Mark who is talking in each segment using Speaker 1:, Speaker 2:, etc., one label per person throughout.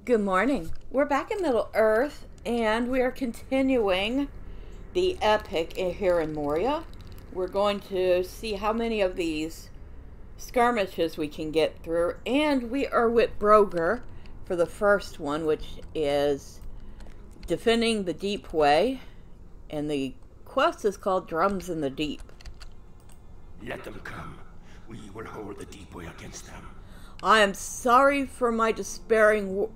Speaker 1: Good morning. We're back in Middle Earth, and we are continuing the epic here in Moria. We're going to see how many of these skirmishes we can get through, and we are with Broger for the first one, which is defending the Deep Way, and the quest is called Drums in the Deep.
Speaker 2: Let them come. We will hold the Deep Way against them.
Speaker 1: I am sorry for my despairing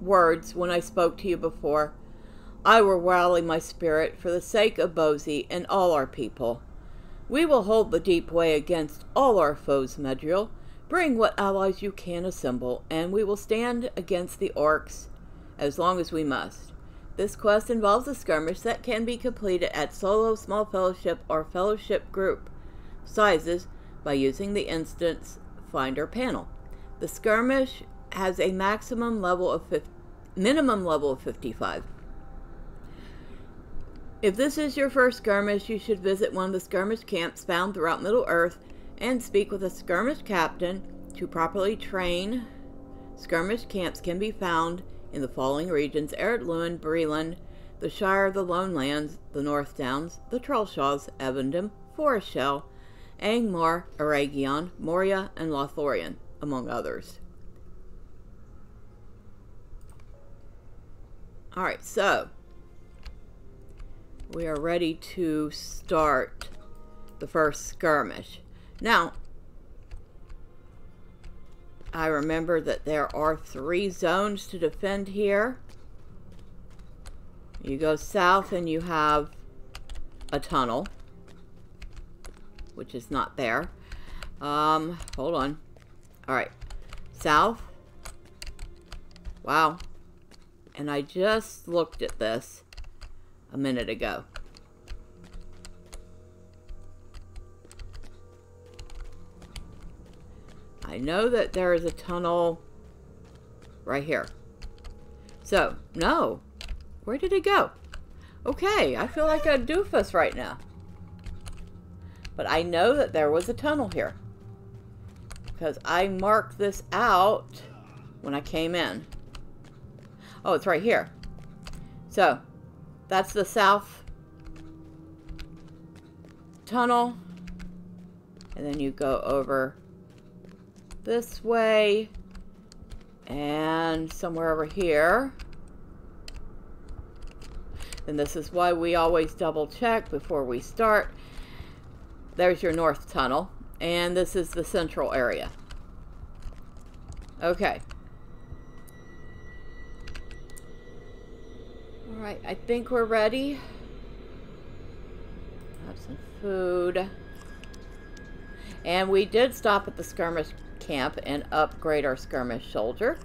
Speaker 1: words when I spoke to you before. I will rally my spirit for the sake of Bozy and all our people. We will hold the Deep Way against all our foes, Medriel. Bring what allies you can assemble, and we will stand against the orcs as long as we must. This quest involves a skirmish that can be completed at solo, small fellowship, or fellowship group sizes by using the instance finder panel. The skirmish has a minimum level of 55. If this is your first skirmish, you should visit one of the skirmish camps found throughout Middle Earth and speak with a skirmish captain to properly train. Skirmish camps can be found in the following regions: Eredluin, Breland, the Shire of the Lone Lands, the North Downs, the Trollshaws, Evandom, Forest Shell, Angmar, Aragion, Moria, and Lothorian, among others. Alright, so we are ready to start the first skirmish. Now, I remember that there are 3 zones to defend here. You go south and you have a tunnel, which is not there. Hold on. Alright, south. Wow. And I just looked at this a minute ago. I know that there is a tunnel right here. So, no. Where did it go? Okay, I feel like a doofus right now. But I know that there was a tunnel here, because I marked this out when I came in. Oh, it's right here. So, that's the south tunnel. And then you go over this way. And somewhere over here. And this is why we always double check before we start. There's your north tunnel. And this is the central area. Okay. Alright, I think we're ready. Have some food. And we did stop at the skirmish camp and upgrade our skirmish soldier.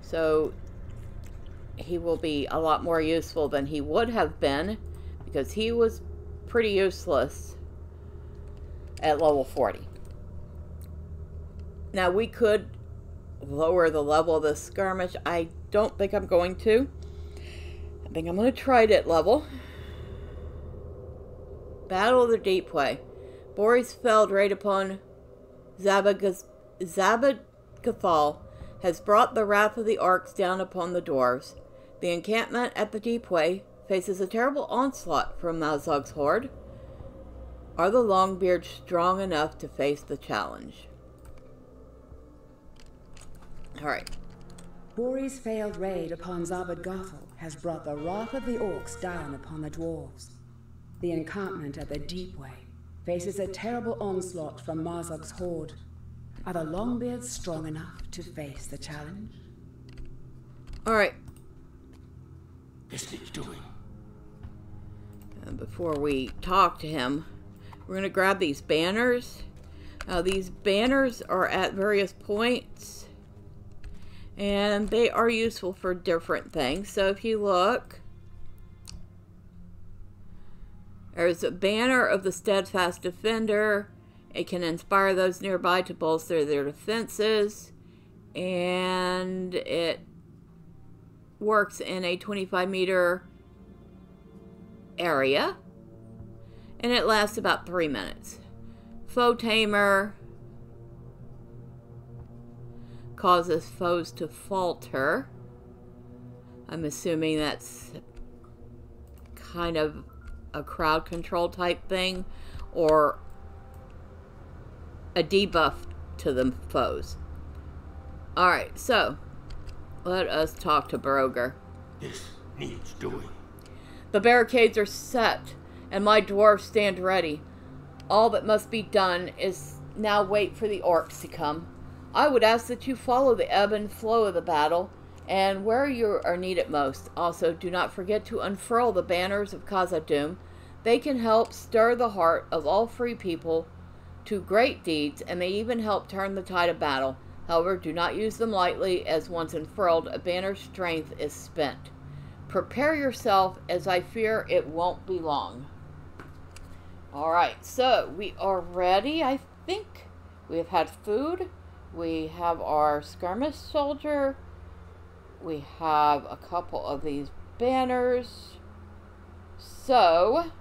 Speaker 1: So he will be a lot more useful than he would have been, because he was pretty useless at level 40. Now we could lower the level of this skirmish. I don't think I'm going to. I think I'm going to try it at level. Battle of the Deep Way. Boris Feld raid upon Zabadgathal has brought the wrath of the orcs down upon the dwarves. The encampment at the Deep Way faces a terrible onslaught from Mazog's horde. Are the Longbeards strong enough to face the challenge? Alright.
Speaker 3: Bori's failed raid upon Zabadgathal has brought the wrath of the orcs down upon the dwarves. The encampment at the Deep Way faces a terrible onslaught from Mazog's horde. Are the Longbeards strong enough to face the challenge?
Speaker 1: Alright.
Speaker 2: This needs doing.
Speaker 1: And before we talk to him, we're going to grab these banners. These banners are at various points, and they are useful for different things. So if you look, there's a banner of the Steadfast Defender. It can inspire those nearby to bolster their defenses, and it works in a 25-meter area, and it lasts about 3 minutes. Foe Tamer, causes foes to falter. I'm assuming that's kind of a crowd control type thing, or a debuff to the foes. Alright, so let us talk to Broger.
Speaker 2: This needs doing.
Speaker 1: The barricades are set, and my dwarves stand ready. All that must be done is now wait for the orcs to come. I would ask that you follow the ebb and flow of the battle, and where you are needed most. Also, do not forget to unfurl the banners of Khazad-dûm. They can help stir the heart of all free people to great deeds, and may even help turn the tide of battle. However, do not use them lightly, as once unfurled, a banner's strength is spent. Prepare yourself, as I fear it won't be long. Alright, so we are ready, I think. We have had food. We have our skirmish soldier. We have a couple of these banners. So,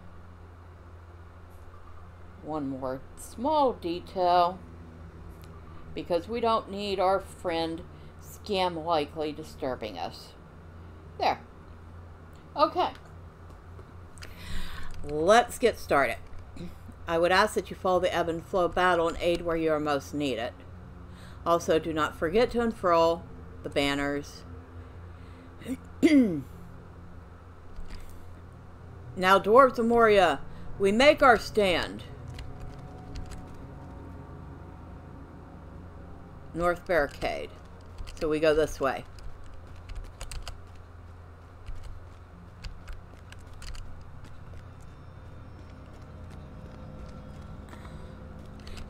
Speaker 1: one more small detail, because we don't need our friend Scam Likely disturbing us. There. Okay. Let's get started. I would ask that you follow the ebb and flow battle and aid where you are most needed. Also, do not forget to unfurl the banners. Now, dwarves of Moria, we make our stand. North barricade. So we go this way.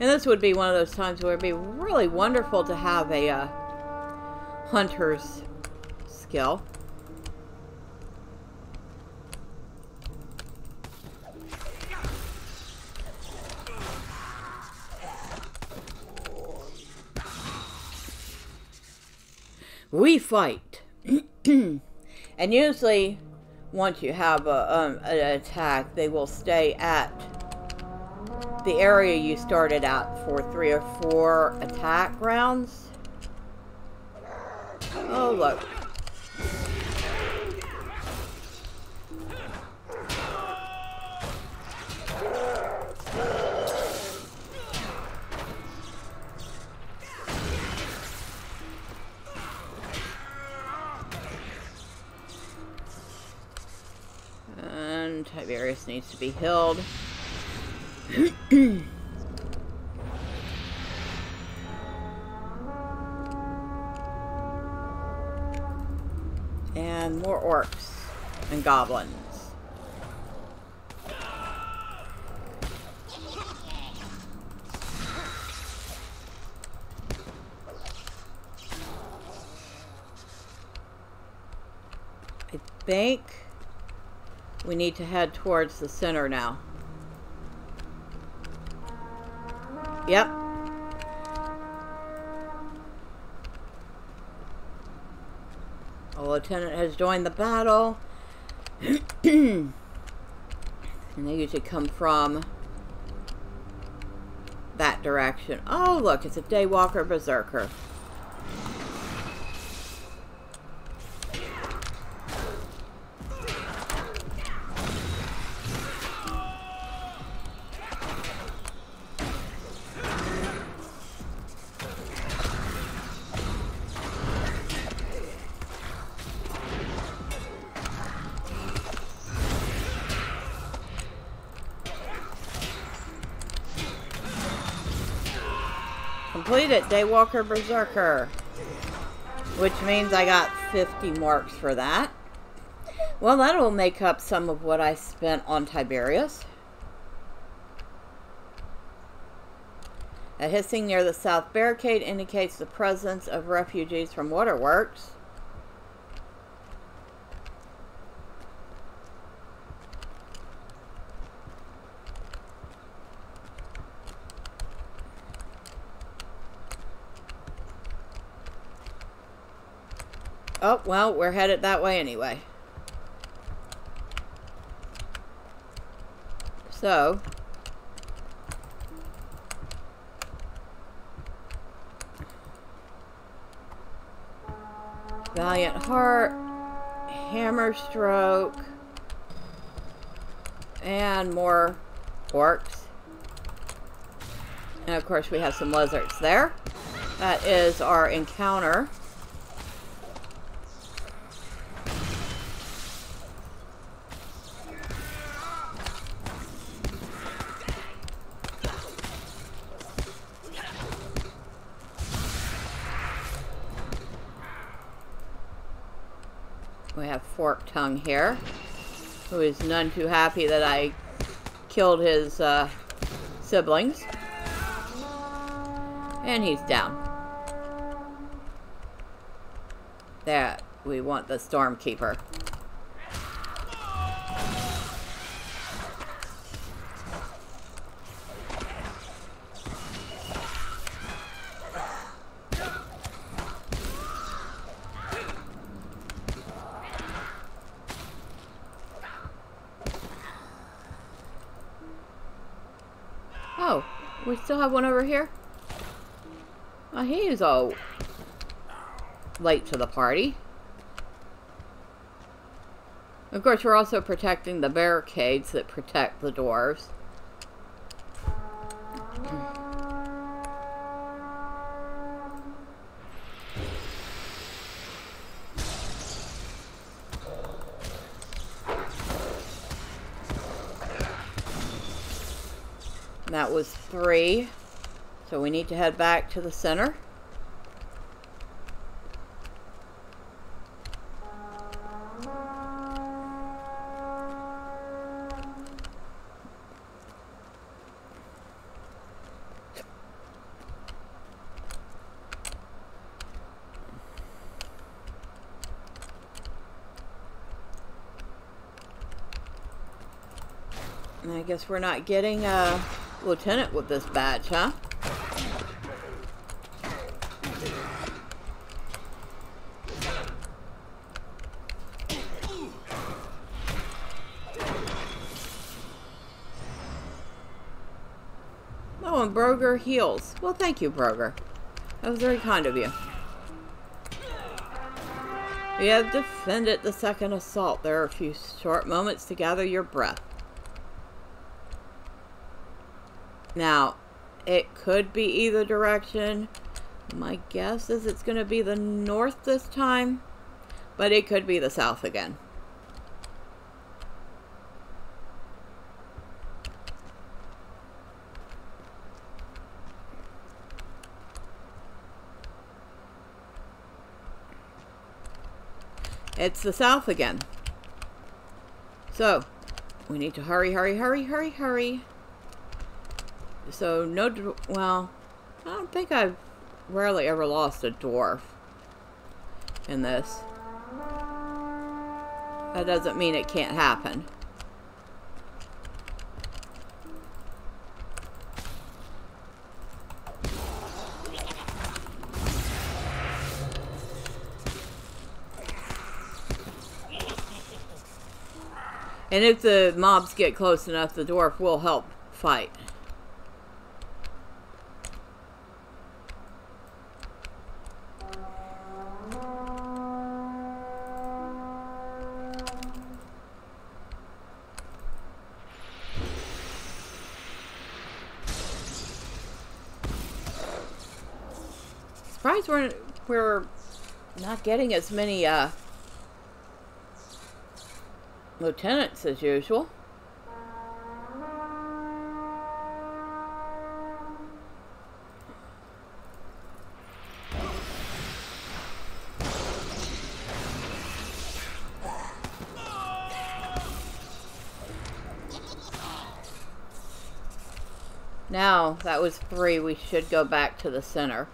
Speaker 1: And this would be one of those times where it'd be really wonderful to have a hunter's skill. We fight. And usually, once you have an attack, they will stay at the area you started at for 3 or 4 attack rounds. Oh, look. And Tiberius needs to be healed. And more orcs and goblins. I think we need to head towards the center now. Yep. A lieutenant has joined the battle. And they usually come from that direction. Oh, look, it's a Daywalker Berserker. Completed Daywalker Berserker, which means I got 50 marks for that. Well, that will make up some of what I spent on Tiberius. A hissing near the south barricade indicates the presence of refugees from waterworks. Oh, well, we're headed that way anyway. So, Valiant Heart, Hammer Stroke, and more orcs. And of course we have some lizards there. That is our encounter. We have Fork Tongue here, who is none too happy that I killed his siblings. And he's down. That we want the Stormkeeper. Oh, we still have one over here? Oh, he is all late to the party. Of course, we're also protecting the barricades that protect the dwarves. That was 3. So we need to head back to the center. And I guess we're not getting a lieutenant with this badge, huh? Oh, and Broger heals. Well, thank you, Broger. That was very kind of you. You have defended the second assault. There are a few short moments to gather your breath. Now, it could be either direction. My guess is it's going to be the north this time, but it could be the south again. It's the south again. So, we need to hurry, hurry, hurry, hurry, hurry. So, no, well, I don't think I've rarely ever lost a dwarf in this. That doesn't mean it can't happen. And if the mobs get close enough, the dwarf will help fight. Surprised we're not getting as many lieutenants as usual. Now, that was 3. We should go back to the center.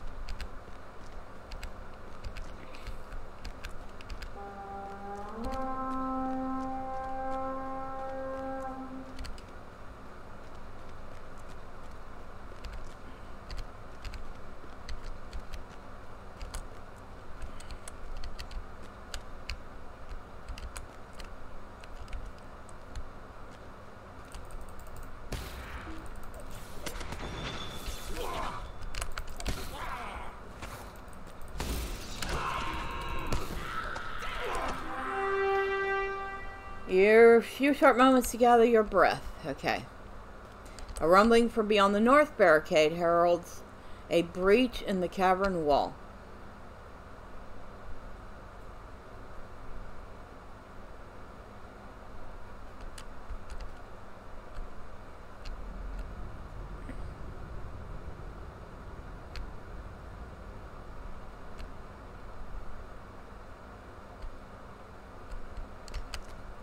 Speaker 1: for a few short moments to gather your breath. Okay. A rumbling from beyond the north barricade heralds a breach in the cavern wall.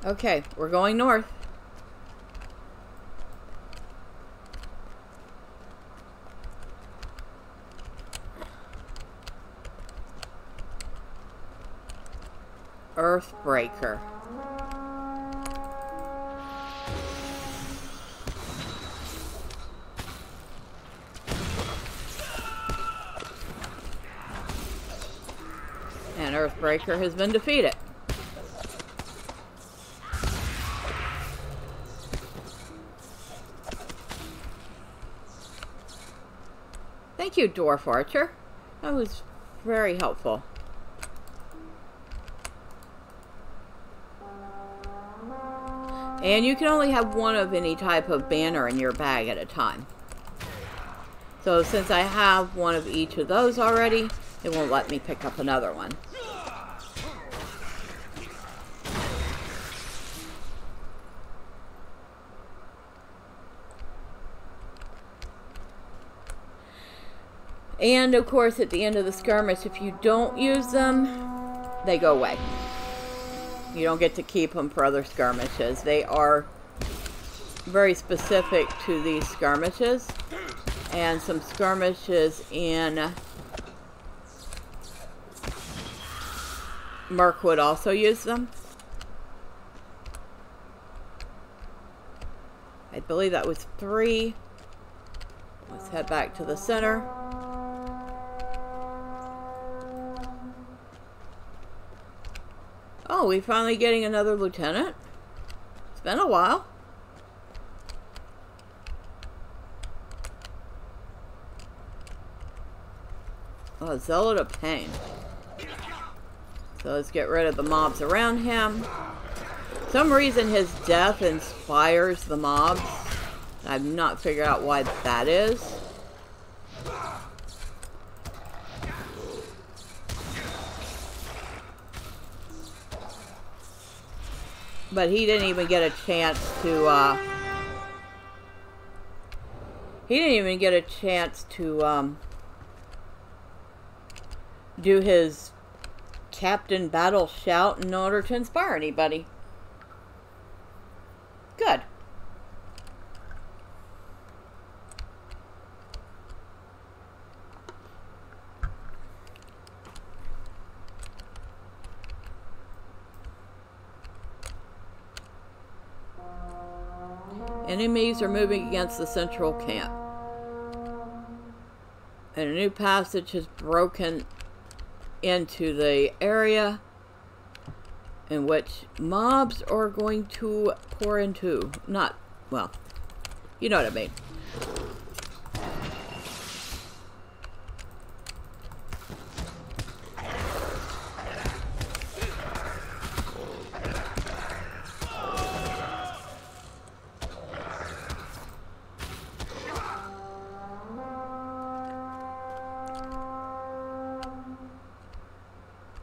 Speaker 1: Okay, we're going north. Earthbreaker. And Earthbreaker has been defeated. Thank you, Dwarf Archer. That was very helpful. And you can only have one of any type of banner in your bag at a time. So since I have one of each of those already, it won't let me pick up another one. And of course, at the end of the skirmish, if you don't use them, they go away. You don't get to keep them for other skirmishes. They are very specific to these skirmishes. And some skirmishes in Mirkwood also use them. I believe that was 3. Let's head back to the center. Oh, we're finally getting another lieutenant. It's been a while. Oh, Zealot of Pain. So let's get rid of the mobs around him. For some reason his death inspires the mobs. I've not figured out why that is. But he didn't even get a chance to, do his Captain Battle shout in order to inspire anybody. Good. Enemies are moving against the central camp. And a new passage has broken into the area in which mobs are going to pour into. Not, well, you know what I mean.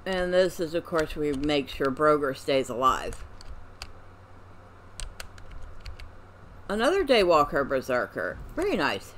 Speaker 1: And this is, of course, we make sure Broger stays alive. Another Daywalker Berserker. Very nice.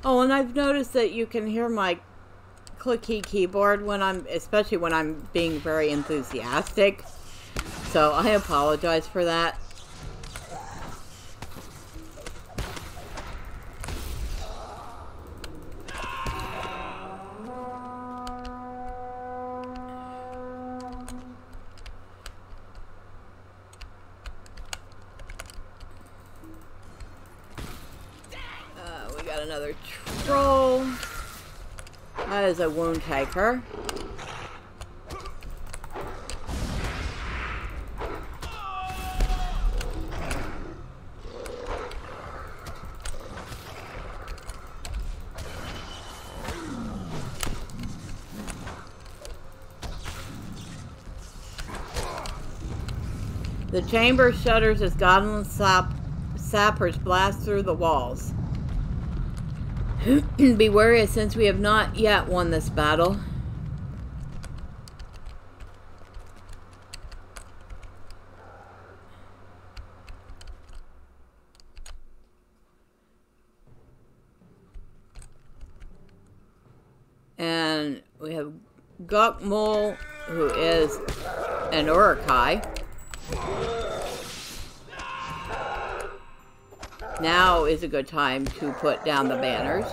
Speaker 1: Oh, and I've noticed that you can hear my clicky keyboard when especially when I'm being very enthusiastic. So I apologize for that. We got another troll. That is a wound taker. The chamber shudders as goblin sappers blast through the walls. Be wary, since we have not yet won this battle. And we have Gokmul, who is an Urukai. Now is a good time to put down the banners.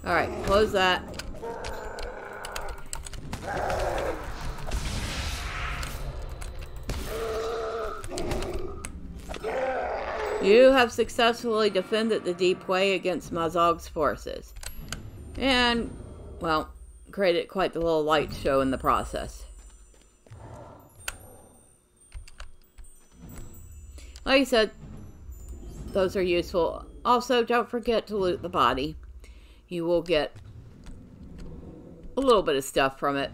Speaker 1: Alright, close that. You have successfully defended the Deep Way against Mazog's forces. And, well, created quite the little light show in the process. Like I said, those are useful. Also, don't forget to loot the body. You will get a little bit of stuff from it.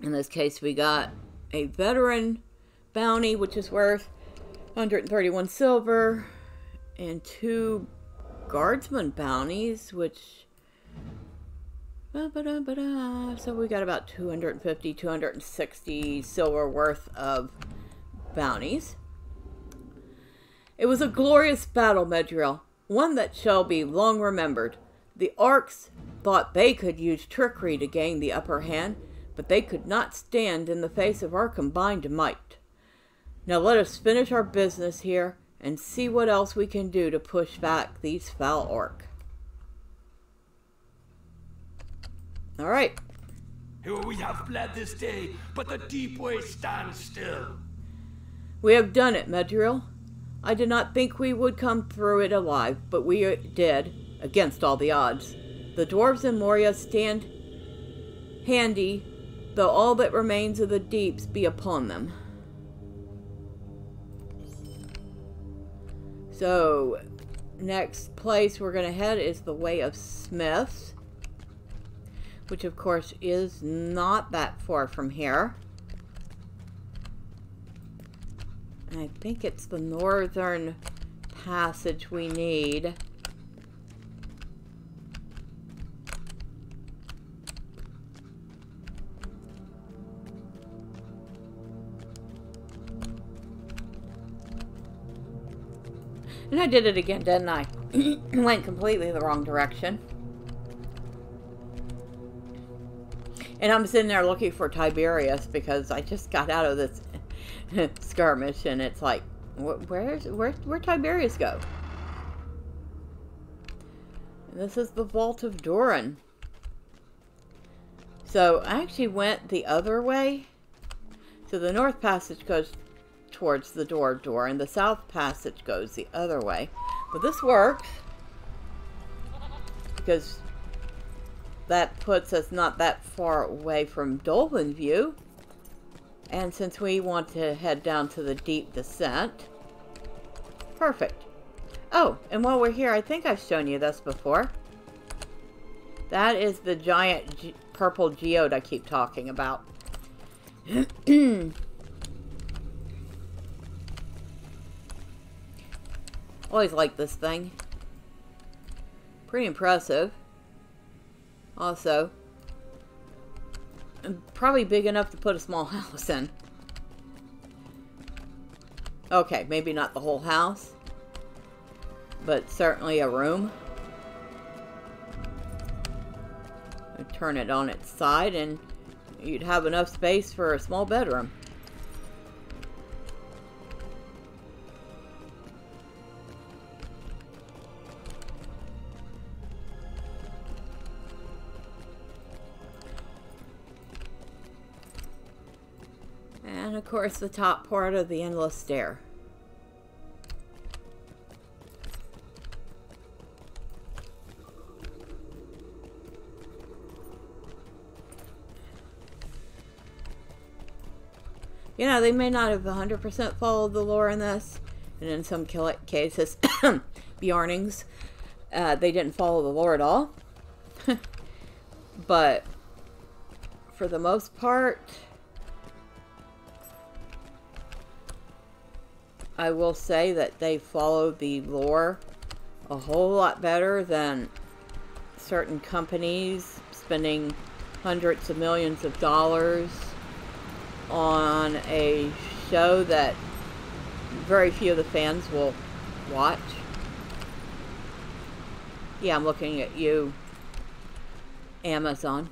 Speaker 1: In this case, we got a veteran bounty, which is worth 131 silver, and 2 guardsman bounties, which... So we got about 250, 260 silver worth of bounties. It was a glorious battle, Medriel, one that shall be long remembered. The orcs thought they could use trickery to gain the upper hand, but they could not stand in the face of our combined might. Now let us finish our business here and see what else we can do to push back these foul orc. Alright.
Speaker 2: We have fled this day, but the Deep Way stands still.
Speaker 1: We have done it, Medriel. I did not think we would come through it alive, but we did, against all the odds. The dwarves in Moria stand handy, though all that remains of the deeps be upon them. So, next place we're going to head is the Way of Smiths, which of course is not that far from here. And I think it's the northern passage we need. And I did it again, didn't I? Went completely the wrong direction. And I'm sitting there looking for Tiberius because I just got out of this skirmish, and it's like, where'd Tiberius go? And this is the Vault of Doran. So I actually went the other way. So the north passage goes towards the door of Doran. The south passage goes the other way. But this works because that puts us not that far away from Dolphin View. And since we want to head down to the deep descent, perfect. Oh, and while we're here, I think I've shown you this before. That is the giant purple geode I keep talking about. Always liked this thing. Pretty impressive. Also, probably big enough to put a small house in. Okay, maybe not the whole house, but certainly a room. Turn it on its side and you'd have enough space for a small bedroom. And of course the top part of the endless stair. You know, they may not have 100% followed the lore in this, and in some cases, Bjarnings, they didn't follow the lore at all. But for the most part, I will say that they followed the lore a whole lot better than certain companies spending hundreds of millions of dollars on a show that very few of the fans will watch. Yeah, I'm looking at you, Amazon.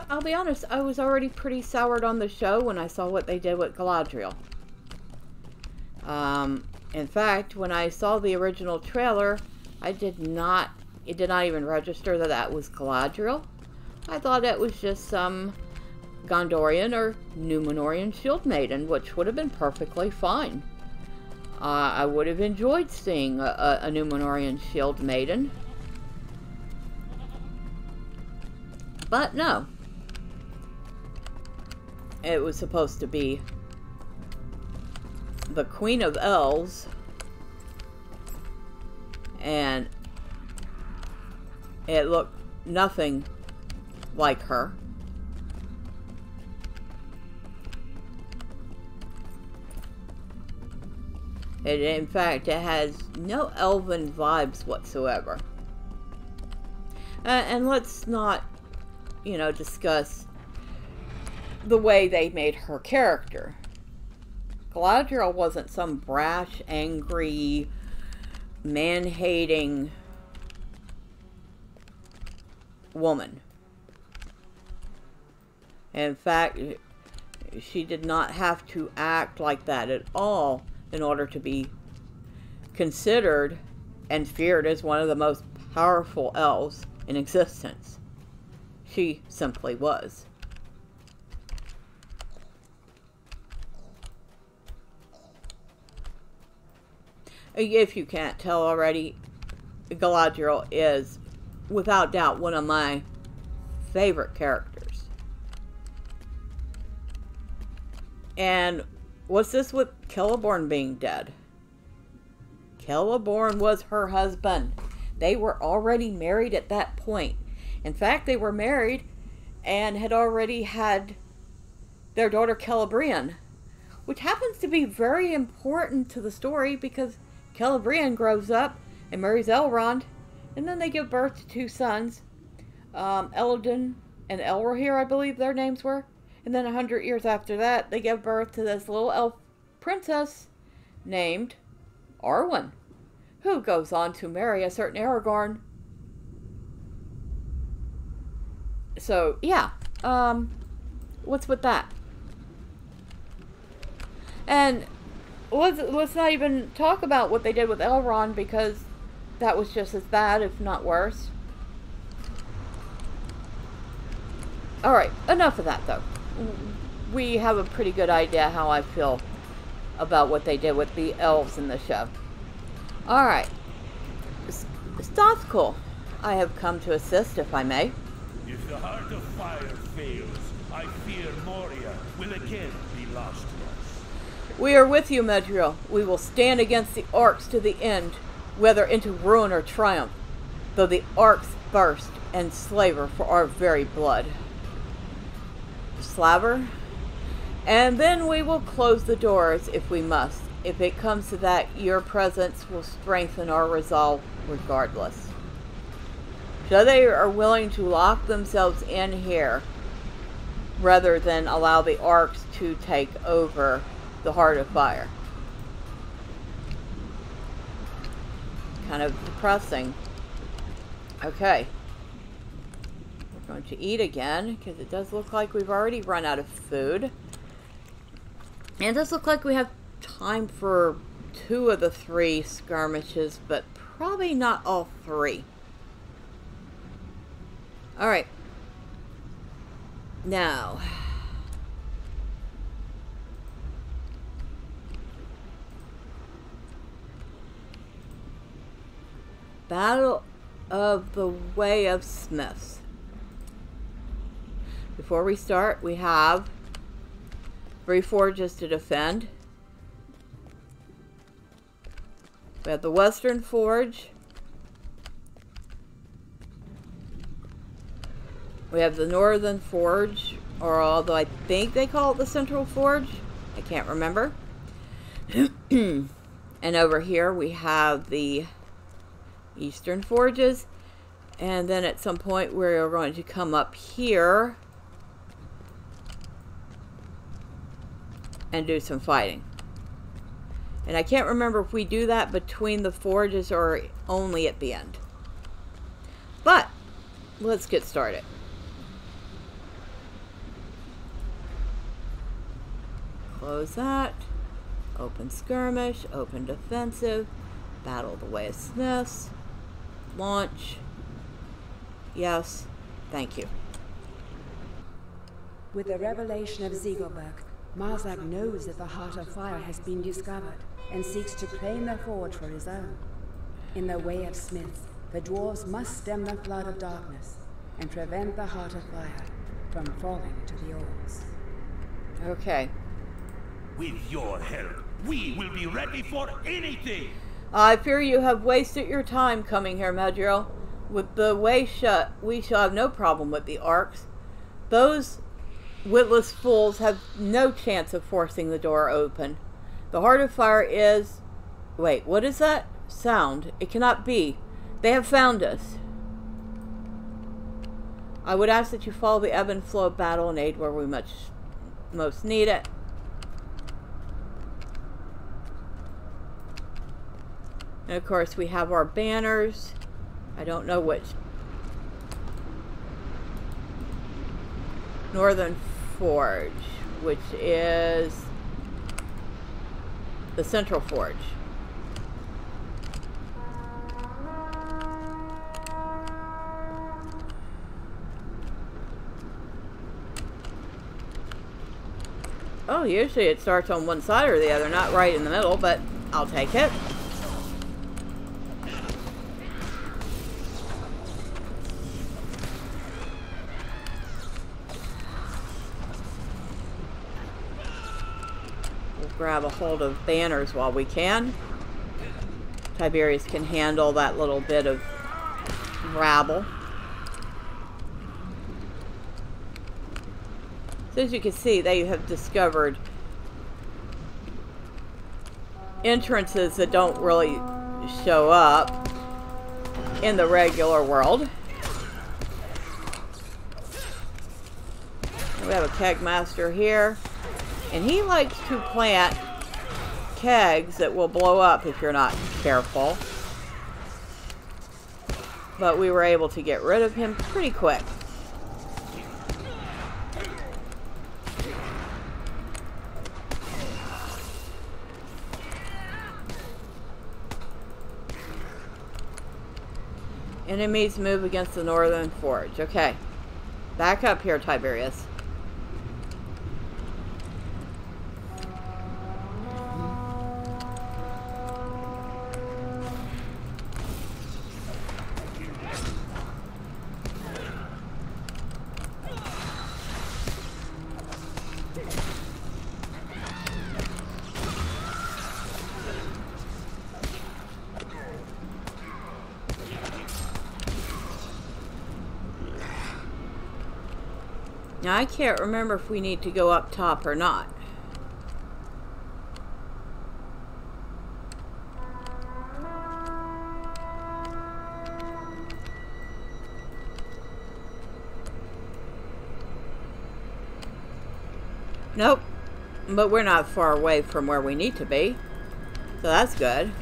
Speaker 1: I'll be honest, I was already pretty soured on the show when I saw what they did with Galadriel. In fact, when I saw the original trailer, it did not even register that that was Galadriel. I thought it was just some Gondorian or Númenorian shield maiden, which would have been perfectly fine. I would have enjoyed seeing a Númenorian shield maiden. But no. It was supposed to be the Queen of Elves, and it looked nothing like her. In fact, it has no elven vibes whatsoever. And let's not, you know, discuss the way they made her character. Galadriel wasn't some brash, angry, man-hating woman. In fact, she did not have to act like that at all in order to be considered and feared as one of the most powerful elves in existence. She simply was. If you can't tell already, Galadriel is, without doubt, one of my favorite characters. And what's this with Celeborn being dead? Celeborn was her husband. They were already married at that point. In fact, they were married and had already had their daughter Celebrian, which happens to be very important to the story because Celebrian grows up and marries Elrond, and then they give birth to two sons, Eldon and Elrohir, I believe their names were. And then 100 years after that, they give birth to this little elf princess named Arwen, who goes on to marry a certain Aragorn. So, yeah, what's with that? And let's not even talk about what they did with Elrond, because that was just as bad, if not worse. Alright, enough of that, though. We have a pretty good idea how I feel about what they did with the elves in the show. Alright. Stothkul, I have come to assist, if I may.
Speaker 2: If the Heart of Fire fails, I fear Moria will again be lost to us.
Speaker 1: We are with you, Medriel. We will stand against the orcs to the end, whether into ruin or triumph, though the orcs thirst and slaver for our very blood. Slaver? And then we will close the doors if we must. If it comes to that, your presence will strengthen our resolve regardless. So they are willing to lock themselves in here rather than allow the arcs to take over the Heart of Fire. Kind of depressing. Okay. We're going to eat again because it does look like we've already run out of food. And it does look like we have time for 2 of the 3 skirmishes, but probably not all 3. Alright. Now. Battle of the Way of Smiths. Before we start, we have 3 forges to defend. We have the Western Forge. We have the Northern Forge, or although I think they call it the Central Forge. I can't remember. And over here we have the Eastern Forges. And then at some point we're going to come up here and do some fighting. And I can't remember if we do that between the forges or only at the end. But let's get started. Close that. Open skirmish. Open defensive. Battle the Way of Smiths. Launch. Yes. Thank you.
Speaker 3: With the revelation of Ziegelberg, Marzak knows that the Heart of Fire has been discovered and seeks to claim the forge for his own. In the Way of Smiths, the dwarves must stem the flood of darkness and prevent the Heart of Fire from falling to the orcs.
Speaker 1: Okay.
Speaker 2: With your help, we will be ready for anything!
Speaker 1: I fear you have wasted your time coming here, Madriel. With the way shut, we shall have no problem with the arcs. Those witless fools have no chance of forcing the door open. The Heart of Fire is... Wait, what is that sound? It cannot be. They have found us. I would ask that you follow the ebb and flow of battle and aid where we most need it. And of course we have our banners. I don't know which. Northern Forge, which is the Central Forge. Oh, usually it starts on one side or the other, not right in the middle, but I'll take it. Grab a hold of banners while we can. Tiberius can handle that little bit of rabble. So as you can see, they have discovered entrances that don't really show up in the regular world. We have a keg master here. And he likes to plant kegs that will blow up if you're not careful. But we were able to get rid of him pretty quick. Enemies move against the Northern Forge. Okay. Back up here, Tiberius. Now, I can't remember if we need to go up top or not. Nope. But we're not far away from where we need to be. So that's good.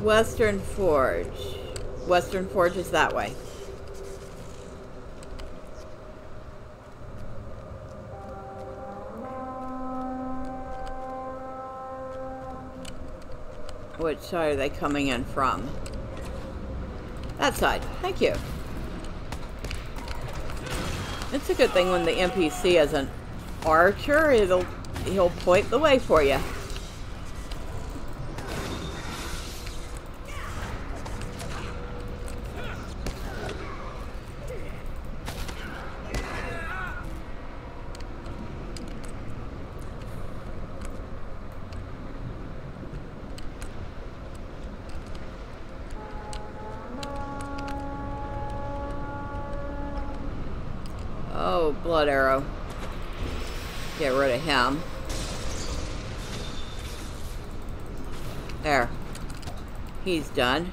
Speaker 1: Western Forge. Western Forge is that way. Which side are they coming in from? That side. Thank you. It's a good thing when the NPC is an archer, he'll point the way for you. Oh, blood arrow. Get rid of him. There. He's done.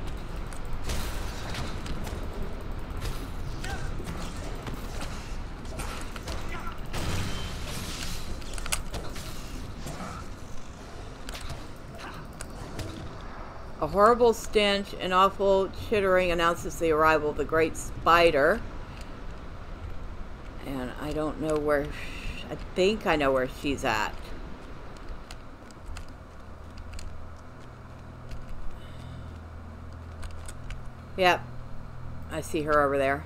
Speaker 1: A horrible stench and awful chittering announces the arrival of the great spider. And I don't know where... I think I know where she's at. Yep. I see her over there.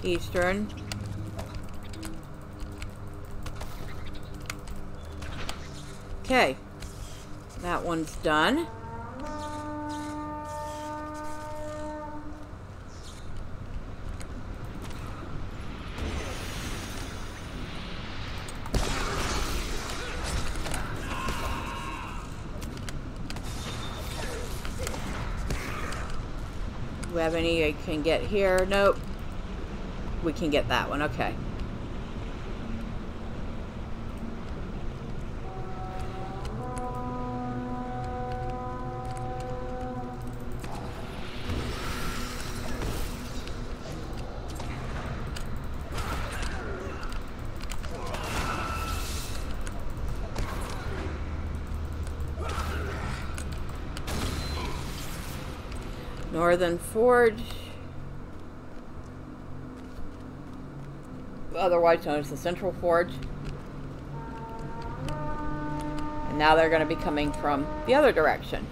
Speaker 1: Eastern. Okay. That one's done. Do we have any I can get here? Nope. We can get that one. Okay. Northern Forge, otherwise known as the Central Forge. And now they're going to be coming from the other direction.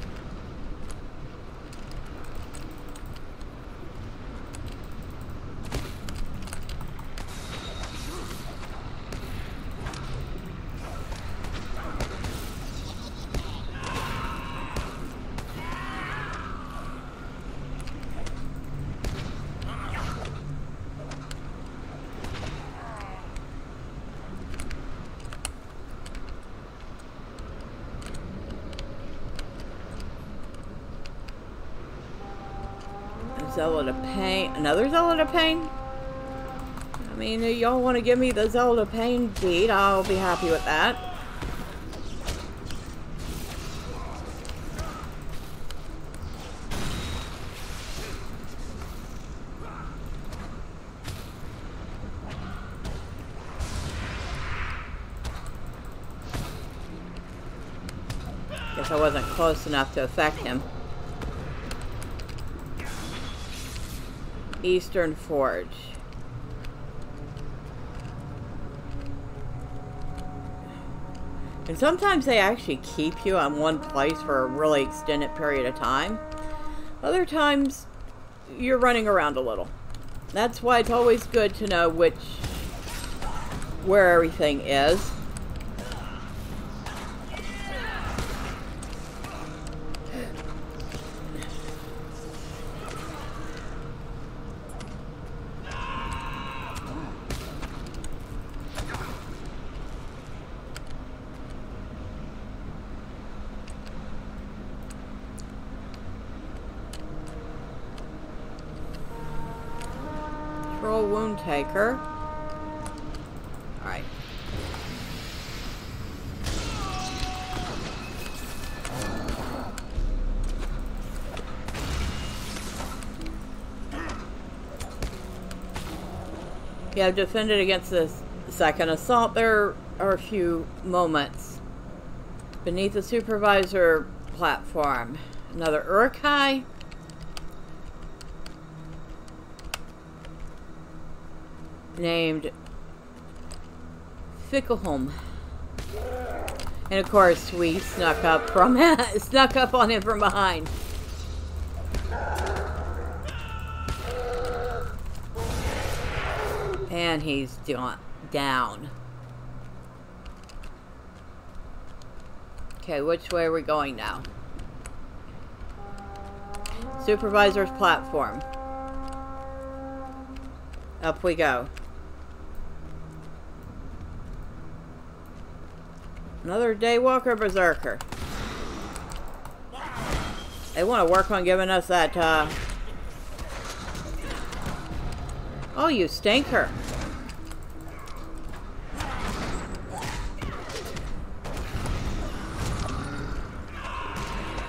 Speaker 1: Zelda Pain. Another Zelda Pain? I mean, if y'all want to give me the Zelda Pain beat, I'll be happy with that. Guess I wasn't close enough to affect him. Eastern Forge. And sometimes they actually keep you on one place for a really extended period of time. Other times, you're running around a little. That's why it's always good to know where everything is. Wound taker. Alright. Yeah, I've defended against this second assault. There are a few moments beneath the supervisor platform. Another Urukai. Named Fickelholm. And of course we snuck up on him from behind. And he's down. Okay, which way are we going now? Supervisor's platform. Up we go. Another Daywalker Berserker. They want to work on giving us that, Oh, you stinker.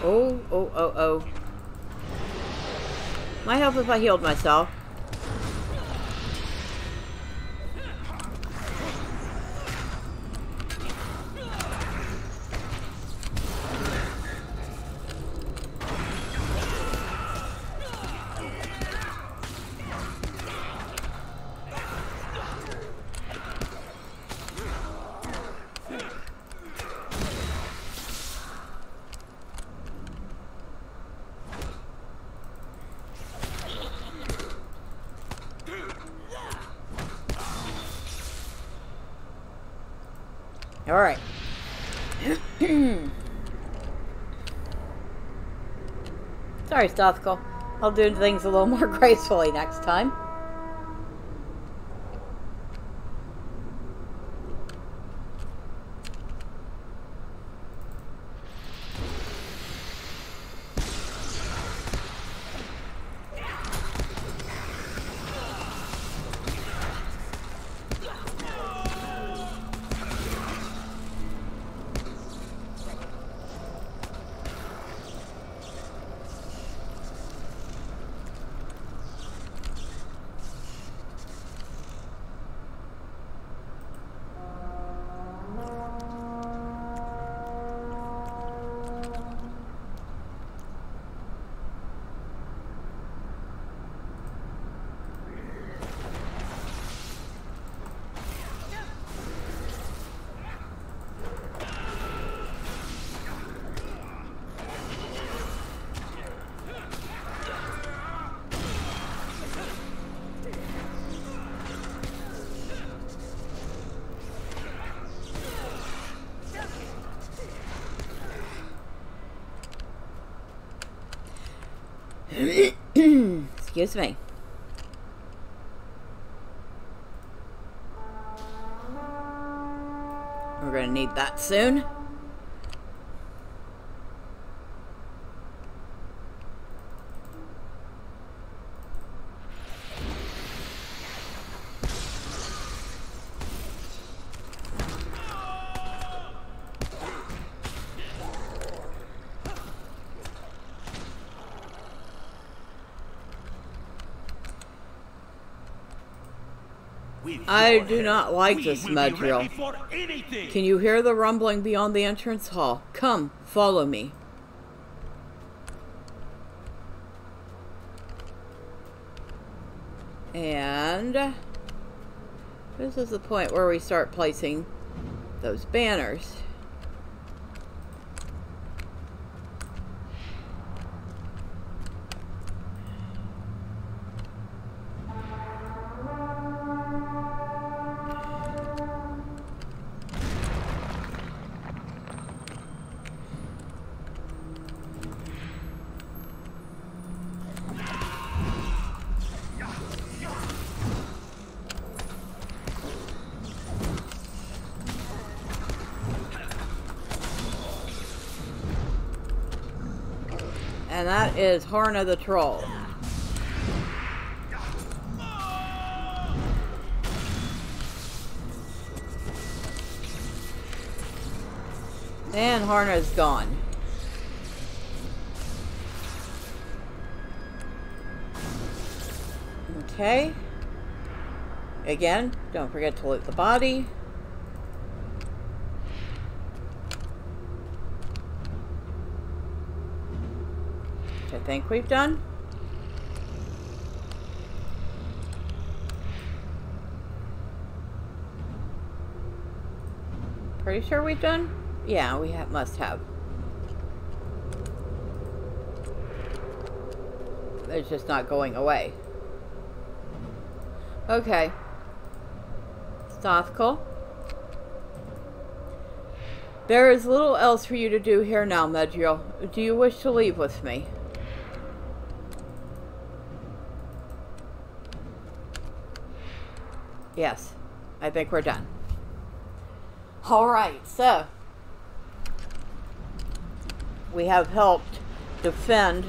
Speaker 1: Oh. Might help if I healed myself. All right. Sorry, Stothkol. I'll do things a little more gracefully next time. Excuse me. We're going to need that soon. I do not like this mud drill. Can you hear the rumbling beyond the entrance hall? Come, follow me. And this is the point where we start placing those banners. And that is Harna the Troll. And Harna is gone. Okay. Again, don't forget to loot the body. Which I think we've done. Pretty sure we've done? Yeah, we must have. It's just not going away. Okay. Stothkul. There is little else for you to do here now, Medriel. Do you wish to leave with me? Yes. I think we're done. Alright, so we have helped defend.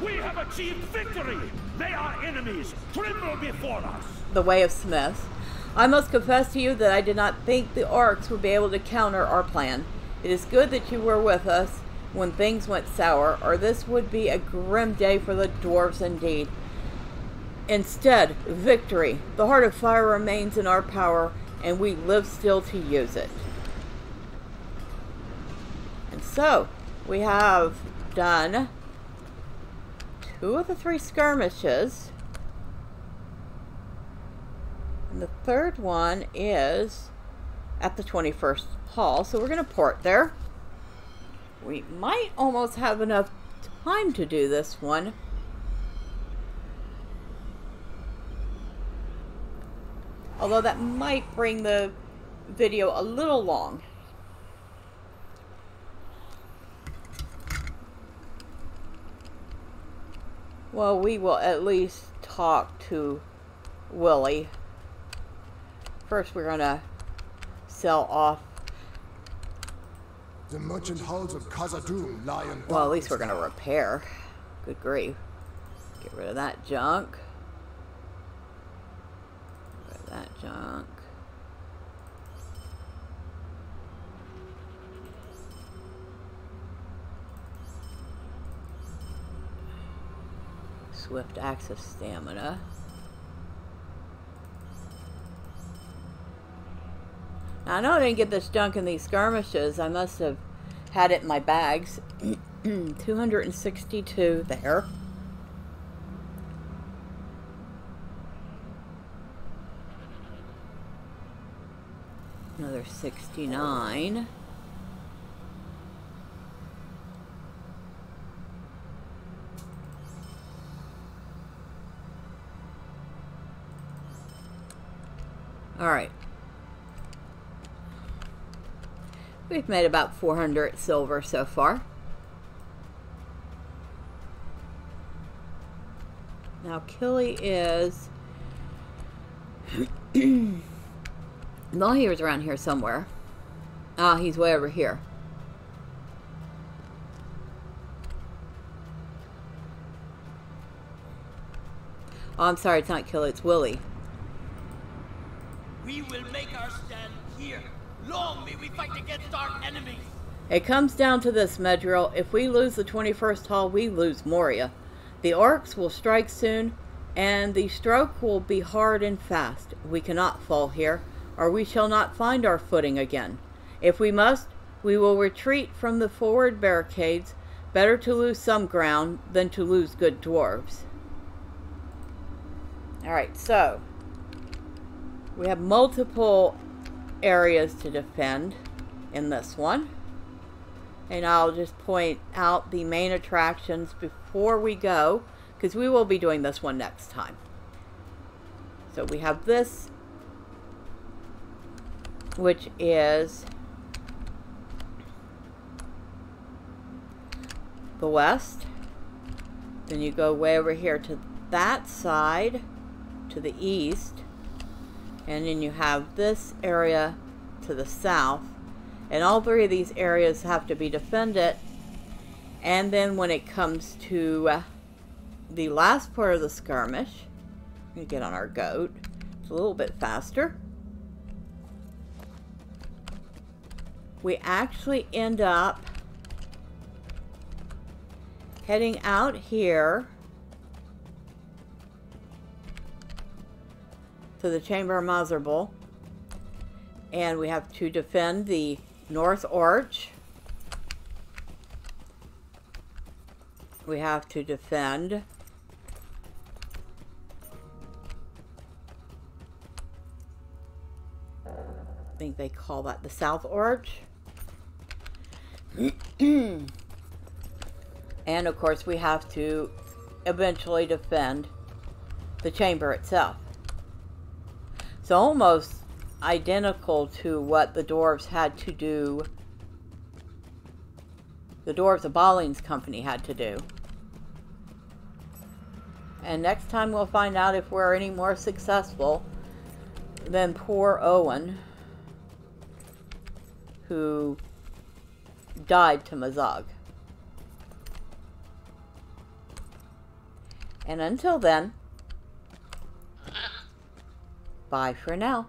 Speaker 2: We have achieved victory! They are enemies! Tremble before us!
Speaker 1: The Way of Smiths. I must confess to you that I did not think the orcs would be able to counter our plan. It is good that you were with us when things went sour, or this would be a grim day for the dwarves indeed. Instead, victory. The Heart of Fire remains in our power, and we live still to use it. And so, we have done 2 of the 3 skirmishes. And the third one is at the 21st Hall, so we're going to port there. We might almost have enough time to do this one. Although that might bring the video a little long. Well, we will at least talk to Willie. First, we're going to sell off.
Speaker 4: The merchant hulls of Khazad-dûm lie in.
Speaker 1: Well, at least we're going to repair. Good grief. Get rid of that junk. Get rid of that junk. Swift access stamina. Now, I know I didn't get this junk in these skirmishes. I must have had it in my bags. 262 there. Another 69. All right. We've made about 400 silver so far. Now Killy is... No, he was around here somewhere. Ah, he's way over here. Oh, I'm sorry, it's not Killy, it's Willie.
Speaker 5: We will make our stand here. Long may we fight against our enemies.
Speaker 1: It comes down to this, Medriel. If we lose the 21st Hall, we lose Moria. The orcs will strike soon, and the stroke will be hard and fast. We cannot fall here, or we shall not find our footing again. If we must, we will retreat from the forward barricades. Better to lose some ground than to lose good dwarves. Alright, so we have multiple areas to defend in this one. And I'll just point out the main attractions before we go, because we will be doing this one next time. So we have this, which is the west. Then you go way over here to that side, to the east. And then you have this area to the south. And all 3 of these areas have to be defended. And then when it comes to the last part of the skirmish, I'm going to get on our goat. It's a little bit faster. We actually end up heading out here to the Chamber of Miserable, and we have to defend the North Arch. We have to defend I think they call that the South Arch. And of course we have to eventually defend the chamber itself. So almost identical to what the dwarves had to do, the Dwarves of Baaling's company had to do. And next time we'll find out if we're any more successful than poor Owen, who died to Mazog. And until then, bye for now.